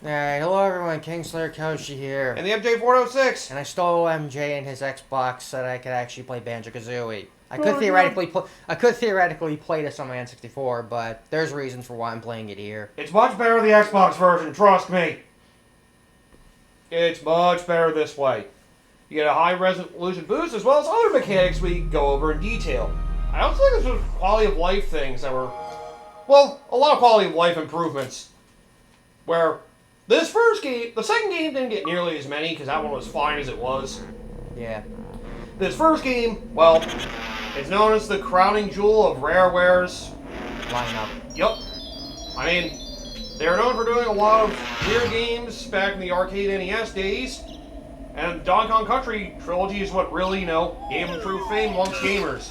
Alright, hello everyone, KingslayerKoshy here. And the MJ406. And I stole MJ and his Xbox so that I could actually play Banjo Kazooie. I could theoretically play this on my N64, but there's reasons for why I'm playing it here. It's much better the Xbox version, trust me. It's much better this way. You get a high resolution boost as well as other mechanics we go over in detail. I also think there's some quality of life things that were, well, a lot of quality of life improvements. Where this first game, the second game didn't get nearly as many because that one was fine as it was. Yeah. This first game, well, it's known as the crowning jewel of Rareware's lineup. Yup. I mean, they were known for doing a lot of weird games back in the arcade NES days, and Donkey Kong Country trilogy is what really, gave them true fame amongst gamers.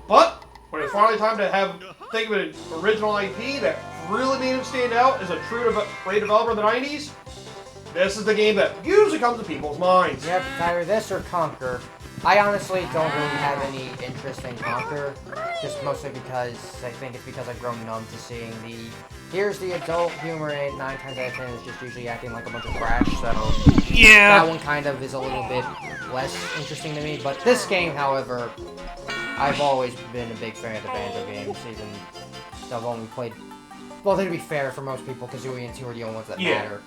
But when it's finally time to think of an original IP that really made him stand out as a true great developer of the 90s, this is the game that usually comes to people's minds. Yep, either this or Conquer. I honestly don't really have any interest in Conquer, just mostly because I think it's because I've grown numb to seeing here's the adult humor in 9 times out of 10 is just usually acting like a bunch of trash, so yeah, that one kind of is a little bit less interesting to me. But this game, however, I've always been a big fan of the Banjo games, even though I've only played. Well, to be fair, for most people, Kazooie and 2 are the only ones that matter.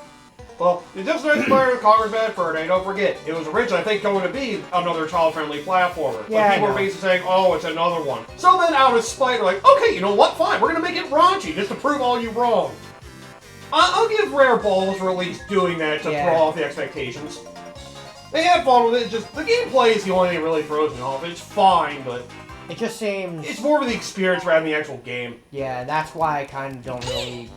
Well, it's just nice to play Conquer's Bad Fur Day. Don't forget, it was originally, I think, going to be another child-friendly platformer. Yeah, but people were basically saying, oh, it's another one. So then, out of spite, they're like, okay, you know what? Fine, we're going to make it raunchy, just to prove all you wrong. I'll give Rare balls for at least doing that to throw off the expectations. They had fun with it, just the gameplay is the only thing that really throws me off. It's fine, but it just seems it's more of the experience rather than the actual game. Yeah, that's why I kind of don't really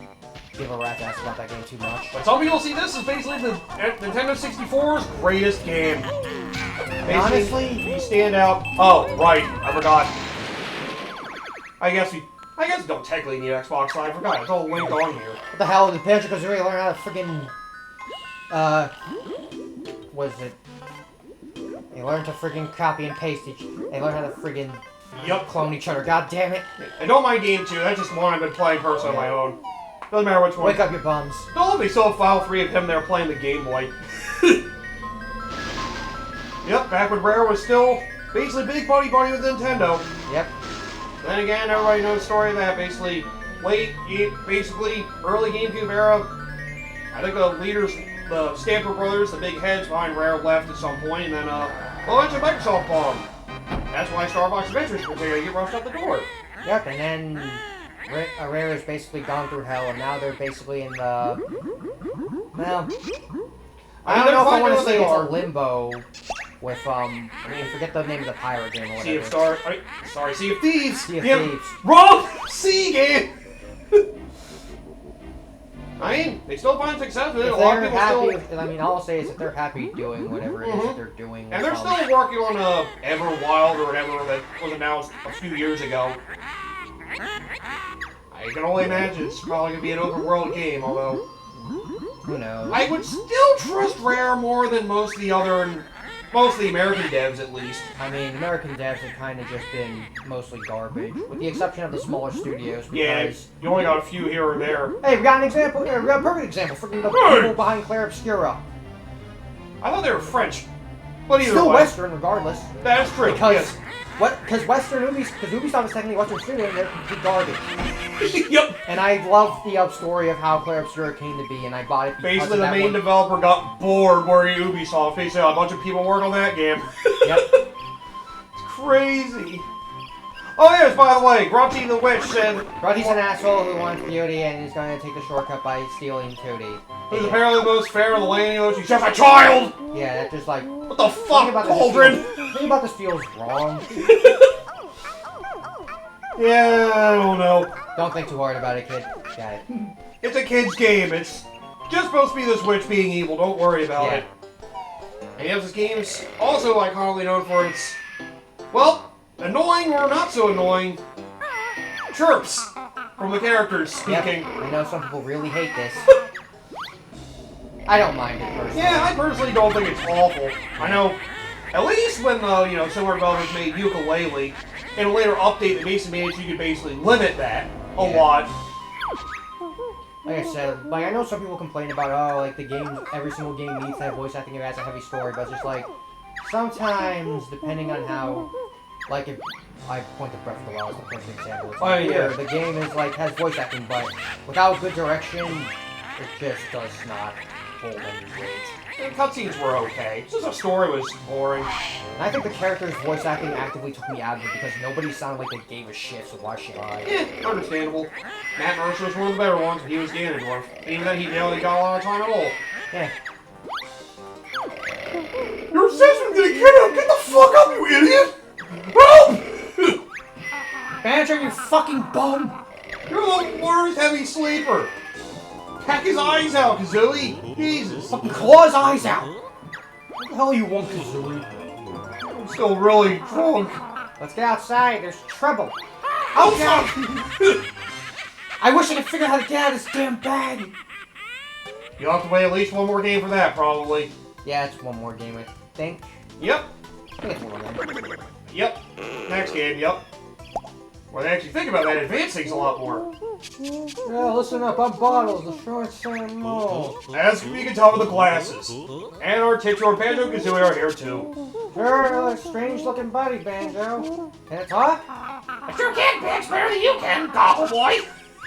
give a rat's ass about that game too much. But some people see this as basically the Nintendo 64's greatest game. Basically, honestly, you stand out. Oh, right, I forgot. I guess we don't technically need Xbox Live. I forgot, it's all linked on here. What the hell did Banjo Kazooie learn how to freaking what is it? They learned to freaking copy and paste They learned how to freaking clone each other. God damn it! I don't mind Game 2. That's just one I've been playing personally on my own. Doesn't matter which one. Wake up your bums. Don't be so file 3 of him there playing the Game Boy. Yep, back when Rare was still basically big buddy with Nintendo. Yep. Then again, everybody knows the story of that. Basically, early GameCube era. I think the leaders, the Stamper brothers, the big heads behind Rare left at some point, and then eventually Microsoft bombed. That's why Star Fox Adventures was going to get rushed out the door. Yep, and then Rare has basically gone through hell, and now they're basically in the... Well, I don't know if I want to say it's a limbo with, forget the name of the pirate game or whatever. Sea of Thieves! Sea of Thieves. Wrong! Sea game! I mean, they still find success with it. A lot of people all I'll say is that they're happy doing whatever it is that they're doing. And they're still working on Everwild or whatever that was announced a few years ago. I can only imagine it's probably going to be an open world game, although who knows? I would still trust Rare more than most of the American devs, at least. I mean, American devs have kind of just been mostly garbage, with the exception of the smaller studios. Because you only got a few here or there. Hey, we got an example. We got a perfect example. Freaking the people behind Claire Obscura. I thought they were French, but either still way. Western, regardless. That is true. Because Ubisoft is technically Western Studio, and they're complete garbage. Yep. And I love the story of how Claire Obscura came to be, and I bought it because basically the main developer got bored working at Ubisoft. Basically, a bunch of people worked on that game. Yep. It's crazy. Oh yes, by the way, Grunty the Witch said... Grunty's an asshole who wants beauty and is going to take the shortcut by stealing Tootie. He's apparently the most fair of the land. She's just a child! Yeah, that's just like... What the fuck, Cauldron? Think about this feels wrong. Yeah, I don't know. Don't think too hard about it, kid. Got it. It's a kid's game. It's just supposed to be this witch being evil. Don't worry about it. And yes, this game is also iconically known for its, well, annoying or not so annoying chirps from the characters speaking. Yep. I know some people really hate this. I don't mind it personally. Yeah, I personally don't think it's awful. I know, at least when, similar developers made Ukulele, in a later update that basically made it so you could basically limit that a lot. like I said, like I know some people complain about, oh, like the game, every single game needs to have voice acting if it has a heavy story, but it's just like, sometimes, depending on how, like if, I point to Breath of the Wild as the perfect example. It's like, yeah. the game is like, has voice acting, but without good direction, it just does not hold any weight. The cutscenes were okay. It's just the story was boring. And I think the character's voice acting actively took me out of it because nobody sounded like they gave a shit, so why should I? Understandable. Matt Mercer was one of the better ones, but he was Ganondorf. And even then, he barely got a lot of time at all. Yeah. Your sister's gonna get him! Get the fuck up, you idiot! Help! Banjo, you fucking bum! You're the worst heavy sleeper! Pack his eyes out, Kazooie! Jesus! Fucking claw his eyes out! What the hell you want, Kazooie? I'm still really drunk. Let's get outside, there's trouble. Outside! I wish I could figure out how to get out of this damn bag! You'll have to wait at least one more game for that, probably. Yeah, it's one more game, I think. Yep. I think it's one more game. Yep. Next game, yep. When I actually think about that, advance things a lot more. Yeah, listen up, I'm Bottles, the short Sam Mole. As you can tell with the glasses. And our titular Banjo Kazooie are here too. Sure, a strange looking buddy, Banjo. Can it talk? I sure can, Banks, better than you can, Gobble Boy!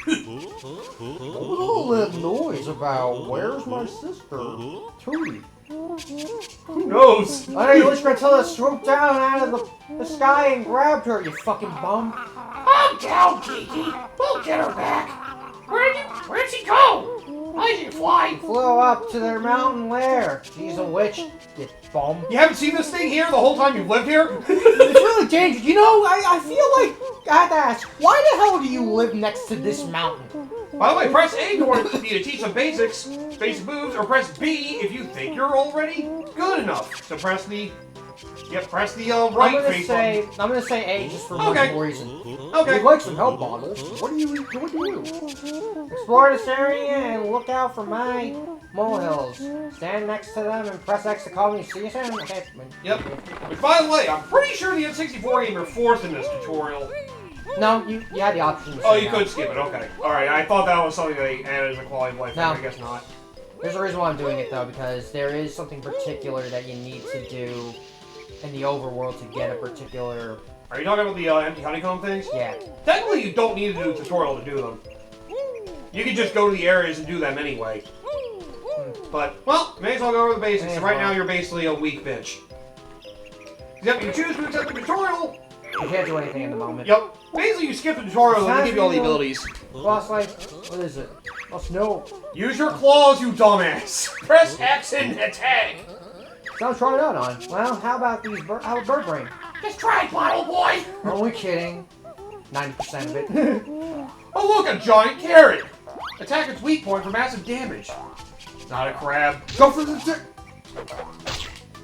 What was all that noise about? Where's my sister? Tootie. Who knows? I know you wish Grantilla swooped down out of the sky and grabbed her, you fucking bum. Calm down, Kiki. We'll get her back. Where'd she go? Why did she fly? Flew up to their mountain lair. She's a witch, you bum. You haven't seen this thing here the whole time you've lived here? It's really dangerous. You know, I feel like I have to ask, why the hell do you live next to this mountain? By the way, press A if you want me to teach some basics, basic moves, or press B if you think you're already good enough. So press the, press the right face button. I'm gonna say A just for Okay. one reason. Okay. We'd like some help, Bottles. What do you do? Explore this area and look out for my molehills. Stand next to them and press X to call me. See you soon. Okay. Yep. Which, by the way, I'm pretty sure the N64 game you're forced in this tutorial. No, you had the option to Oh, say you no. could skip it. Okay. All right. I thought that was something they added as a quality of life. No. I guess not. There's a reason why I'm doing it though, because there is something particular that you need to do in the overworld to get a particular. Are you talking about the empty honeycomb things? Yeah. Technically, you don't need to do a tutorial to do them. You can just go to the areas and do them anyway. But, well, may as well go over the basics. And right now, you're basically a weak bitch. Yep, you choose to accept the tutorial. You can't do anything in the moment. Yep. Basically, you skip the tutorial and they give you all the abilities. Boss like, what is it? Boss, no. Use your claws, you dumbass. Press X and attack. So I'm trying it out on. Well, how about these bird brain? Just try it, Bottle Boy. Only kidding. 90% of it. Oh, look, a giant carrot. Attack its weak point for massive damage. Not a crab. Go for the...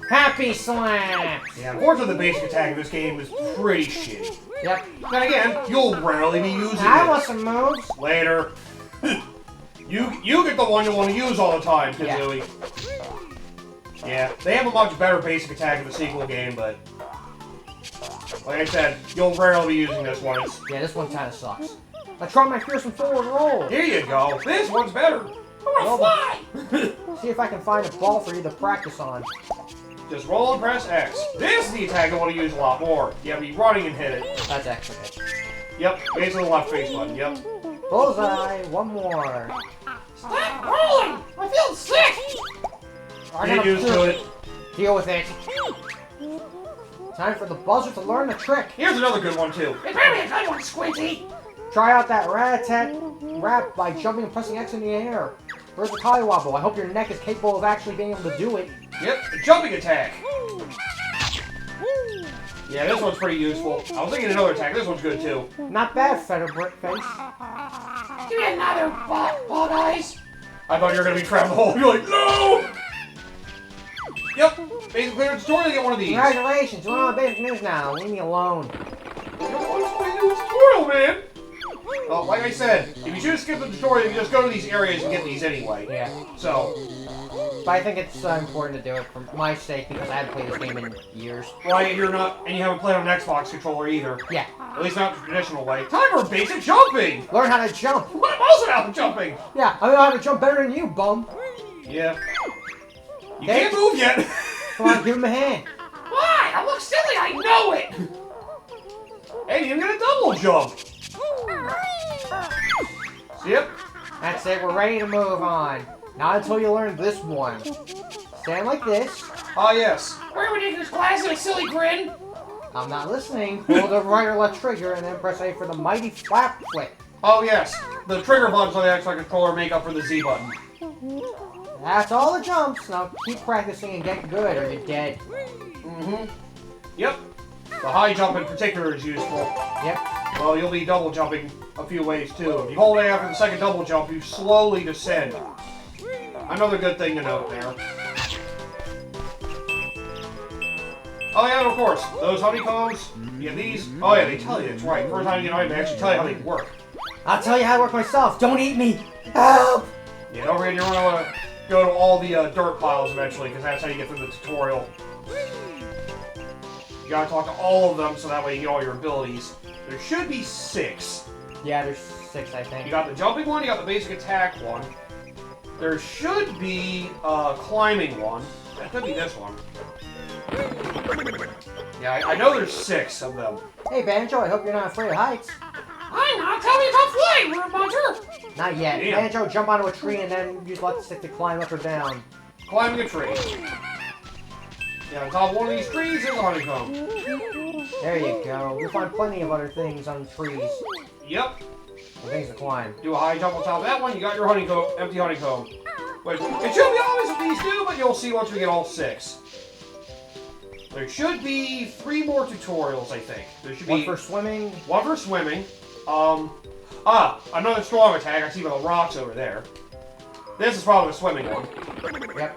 Happy slaps! Yeah, unfortunately, the basic attack of this game is pretty shitty. Yep. Then again, you'll rarely be using I it. want some moves. Later. you get the one you want to use all the time, Kazooie. Yeah, they have a much better basic attack in the sequel game, but... like I said, you'll rarely be using this one. Yeah, this one kind of sucks. I tried my fearsome forward roll. Here you go. This one's better. I want to fly! See if I can find a ball for you to practice on. Just roll and press X. This is the attack I want to use a lot more. You have to be running and hit it. That's extra hit. Yep, basically the left face button, yep. Bullseye, one more. Stop rolling! I feel sick! Get used to it. Deal with it. Time for the buzzer to learn the trick. Here's another good one, too. It's very a good one, Squinty! Try out that rat-a-tat-rap by jumping and pressing X in the air. Where's the collywobble? I hope your neck is capable of actually being able to do it. Yep, the jumping attack. Yeah, this one's pretty useful. I was thinking another attack. This one's good, too. Not bad, Feather Brick Face. Give me another bug eyes. I thought you were going to be trapped the hole. You're like, no! Yep, basically clear the tutorial to get one of these. Congratulations, you're on the basic news now. Leave me alone. You don't want to explain the tutorial, man. Well, like I said, if you choose to skip the tutorial, you can just go to these areas and get these anyway. Yeah. So. But I think it's important to do it for my sake because I haven't played this game in years. Right, you're not, and you haven't played on an Xbox controller either. Yeah. At least not the traditional way. Time for basic jumping! Learn how to jump. What am also out of jumping? Yeah, I know how to jump better than you, bum. Yeah. You can't move yet. Come on, give him a hand. Why? I look silly, I know it! Hey, you get a double jump. Yep. That's it, we're ready to move on. Not until you learn this one. Stand like this. Ah, yes. Wear ridiculous glasses and a silly grin. I'm not listening. Hold the right or left trigger and then press A for the mighty flap flip. Oh, yes. The trigger buttons on the Xbox controller make up for the Z button. That's all the jumps. Now keep practicing and get good or you're dead. Mm-hmm. Yep. The high jump in particular is useful. Yep. Well, you'll be double jumping a few ways too. If you hold A after the second double jump, you slowly descend. Another good thing to note there. Oh yeah, and of course, those honeycombs, you get these. Oh yeah, they tell you, it's right. First time you get an item, they actually tell you how they work. I'll tell you how to work myself. Don't eat me. Help! Yeah, don't forget, you're going to want to go to all the dirt piles eventually, because that's how you get through the tutorial. You gotta talk to all of them so that way you get all your abilities. There should be 6. Yeah, there's 6, I think. You got the jumping one, you got the basic attack one. There should be a climbing one. That could be this one. Yeah, I know there's 6 of them. Hey, Banjo, I hope you're not afraid of heights. I'm not. Tell me about flying, little bunter. Not yet. Damn. Banjo, jump onto a tree and then use left stick to climb up or down. Climbing a tree. Yeah, on top of one of these trees is a honeycomb. There you go. You'll find plenty of other things on trees. Yep. And things to climb. Do a high jump on top of that one, you got your honeycomb, empty honeycomb. Wait, it should be obvious what these do, but you'll see once we get all 6. There should be 3 more tutorials, I think. There should be One for swimming. One for swimming. Another strong attack. I see by the rocks over there. This is probably the swimming one. Yep.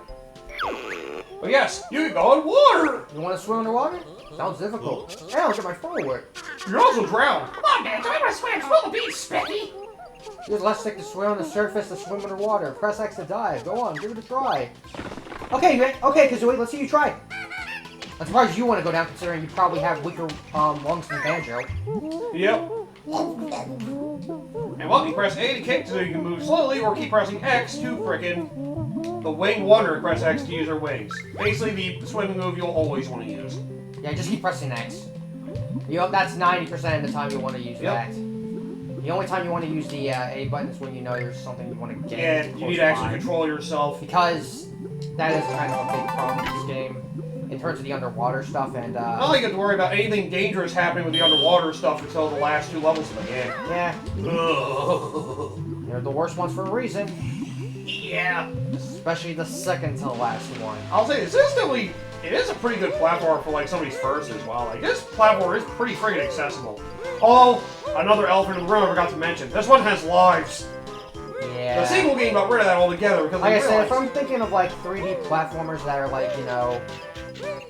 But yes, you can go in water! You want to swim underwater? Sounds difficult. Hey, look at my phone work. You're also drowned. Come on, man, I want to swim. Spill the beach, Specky. Use left stick to swim on the surface to swim underwater. Press X to dive. Go on, give it a try. Okay, Kazooie, let's see you try. I'm surprised you want to go down considering you probably have weaker lungs than Banjo. Yep. And well, you press A to kick so you can move slowly, or keep pressing X to frickin' the winged wonder. Press X to use her wings. Basically, the swimming move you'll always want to use. Yeah, just keep pressing X. That's 90% of the time you want to use that. The only time you want to use the A button is when you know there's something you want to get. Yeah, you need to actually control yourself. Because that is kind of a big problem with this game. In terms of the underwater stuff and, I don't think you have to worry about anything dangerous happening with the underwater stuff until the last 2 levels of the game. Yeah. They're the worst ones for a reason. Yeah. Especially the second to last one. I'll say this is definitely, it is a pretty good platform for like somebody's first as well. Like this platform is pretty friggin' accessible. Oh, another elephant in the room I forgot to mention. This one has lives. Yeah. The sequel game got rid of that altogether because like I said, if I'm thinking of like 3D platformers that are like, you know,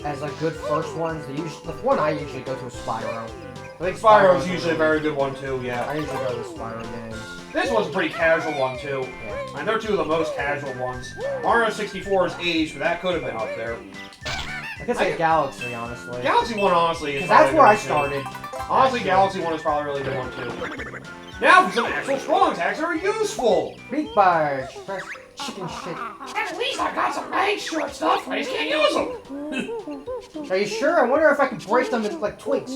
as like good first ones, the one I usually go to is Spyro. I think Spyro's usually a very good one too, yeah. I usually go to the Spyro games. This one's a pretty casual one too. Yeah. And they're 2 of the most casual ones. Mario 64 is aged, but that could have been up there. I could say Galaxy, honestly. Galaxy 1 honestly is that's where I too. started. Honestly, Galaxy 1 is probably a really good one too. Now for some actual strong attacks that are useful! Beak barge. Press chicken shit. At least I got some nice short stuff, I just can't use them! Are you sure? I wonder if I can break them in like twigs.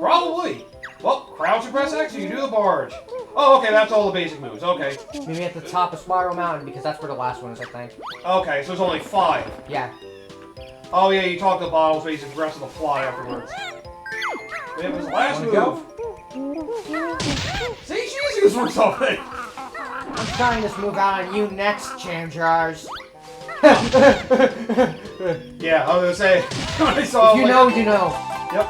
Probably. Well, crouch and press X, you can do the barge. Oh, okay, that's all the basic moves, okay. Maybe at the top of Spiral Mountain, because that's where the last one is, I think. Okay, so there's only 5. Yeah. Oh yeah, you talk to the bottles, basically progress to the fly afterwards. It was the last move. Go? See, she's used for something. I'm trying this move out on you next, Jam Jars. Yeah, I was gonna say, when I saw If you know, you know. Yep.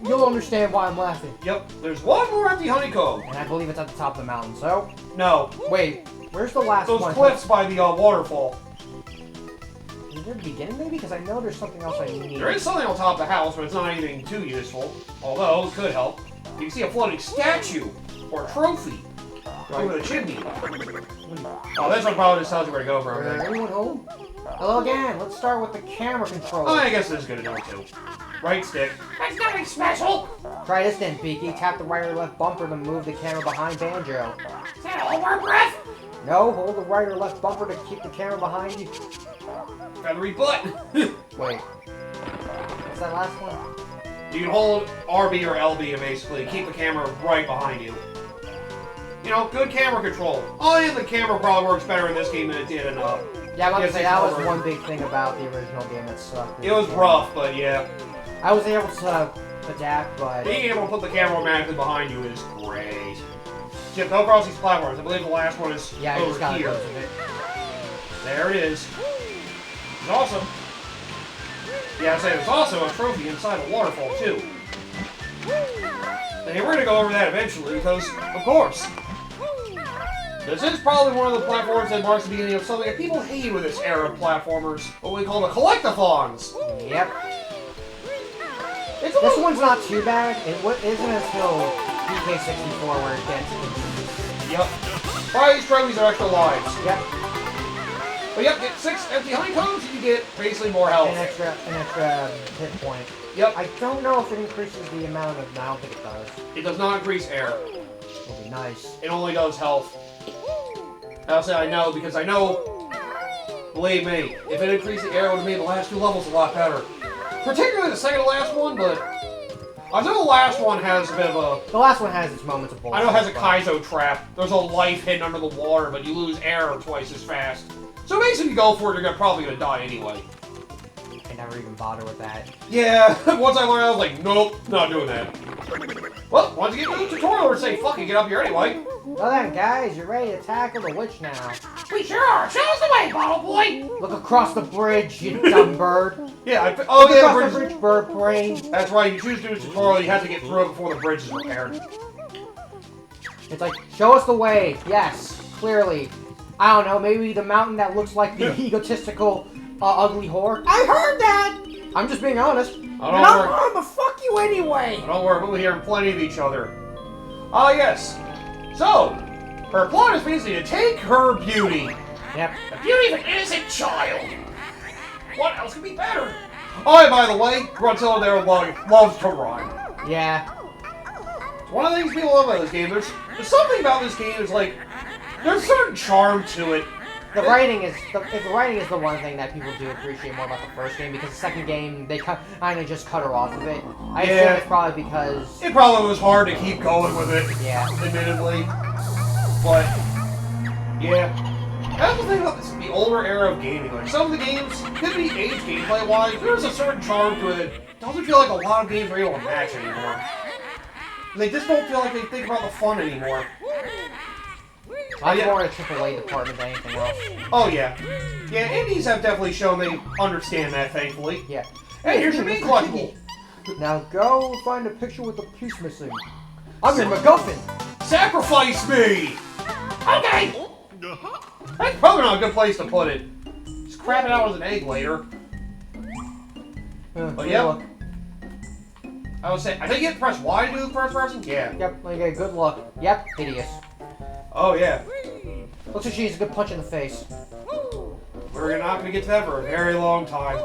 You'll understand why I'm laughing. Yep, there's one more empty honeycomb. And I believe it's at the top of the mountain, so... No. Wait, where's the last Those one? cliffs by the waterfall. Is there the beginning, maybe? Because I know there's something else I need. There is something on top of the house, but it's not anything too useful. Although, it could help. you can see a floating statue or trophy over the chimney. Oh, this one probably just tells you where to go for everything. Anyone home? Hello again. Let's start with the camera control. Oh, I guess this is good to know too. Right stick. That's nothing special. Try this then, Peaky. Tap the right or left bumper to move the camera behind Banjo. Is that all our breath? No, hold the right or left bumper to keep the camera behind you. Feathery butt. Wait. What's that last one? You can hold RB or LB and basically keep the camera right behind you. You know, good camera control. Oh, and the camera probably works better in this game than it did in Yeah, I'm about to say that was one big thing about the original game that sucked. It was rough, but yeah. I was able to adapt, but... Being able to put the camera automatically behind you is great. Just go across these platforms. I believe the last one is yeah, over here. There it is. It's awesome. Yeah, I say there's also a trophy inside the waterfall, too. And we're going to go over that eventually, because, of course, this is probably one of the platforms that marks the beginning of something that people hate with this era of platformers, what we call the collectathons. Yep. This one's not too bad. It isn't until PK64 where it gets... Yep. Prize trophies are extra lives. Yep. But yep, get 6 empty honeycombs and you get basically more health. An extra hit point. Yep. I don't know if it increases the amount of... No, I don't think it does. It does not increase air. It'll be nice. It only does health. I'll say I know, because I know, believe me, if it increased the air, it would have made the last 2 levels a lot better. Particularly the second to last one, but I know the last one has a bit of a... The last one has its moments of bullshit. I know it has a Kaizo trap. There's a life hidden under the water, but you lose air twice as fast. So basically, you go for it, you're probably going to die anyway. I never even bother with that. Yeah, once I learned, I was like, nope, not doing that. Well, once you get to the tutorial, we're saying, fuck it, get up here anyway. Well then, guys, you're ready to tackle the witch now. We sure are. Show us the way, bottle boy. Look across the bridge, you dumb bird. Yeah, Look across the bridge, bird brain. That's right, you choose to do a tutorial, you have to get through it before the bridge is repaired. It's like, show us the way. Yes, clearly. I don't know, maybe the mountain that looks like the egotistical, ugly whore. I heard that! I'm just being honest. I'm gonna fuck you anyway! Don't worry, we'll be hearing plenty of each other. Ah, yes. So, her plot is basically to take her beauty. Yep. The beauty of an innocent child. What else could be better? Oh, and by the way, Gruntilda there loves to rhyme. Yeah. One of the things people love about this game, there's something about this game is like, there's a certain charm to it. The writing is the one thing that people do appreciate more about the first game, because the second game they kind of just cut her off of it. I assume it's probably because it probably was hard to keep going with it. Yeah. Admittedly, but yeah, that's the thing about this, the older era of gaming. Like some of the games could be aged gameplay wise. There's a certain charm to it. It doesn't feel like a lot of games are able to match anymore. They just don't feel like they think about the fun anymore. I'm more in a AAA department than anything else. Oh yeah. Yeah, indies have definitely shown they understand that, thankfully. Yeah. Hey, here's your main collectible. Now go find a picture with the piece missing. I'm your MacGuffin. Sacrifice me! Okay! That's probably not a good place to put it. Just crap it out as an egg later. But yep. I would say, I think you have to press Y to do the first person? Yeah. Yep, okay, good luck. Yep, hideous. Oh, yeah. Looks like she needs a good punch in the face. We're not going to get to that for a very long time.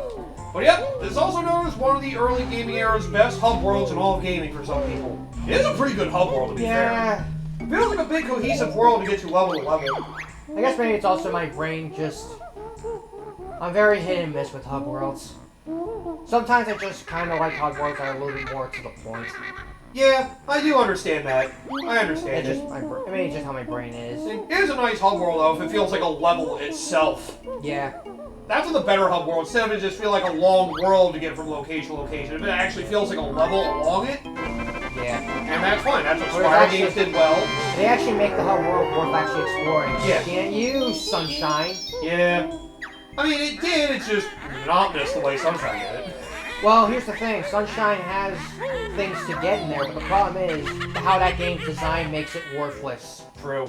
But yep, this is also known as one of the early gaming era's best hub worlds in all of gaming for some people. It is a pretty good hub world, to be fair. It feels like a big cohesive world to get to level to level. I guess maybe it's also my brain just... I'm very hit and miss with hub worlds. Sometimes I just kind of like hub worlds that are a little bit more to the point. Yeah, I do understand that. I understand it. I mean, it's just how my brain is. It is a nice hub world, though, if it feels like a level itself. Yeah. That's what the better hub world, instead of it just feel like a long world to get from location to location. If it actually feels like a level along it, yeah. And that's fine. That's what Squire Games did well. They actually make the hub world worth actually exploring. Yeah. Can't you, Sunshine? Yeah. I mean, it did, it's just monotonous the way Sunshine did it. Well, here's the thing. Sunshine has things to get in there, but the problem is how that game's design makes it worthless. True.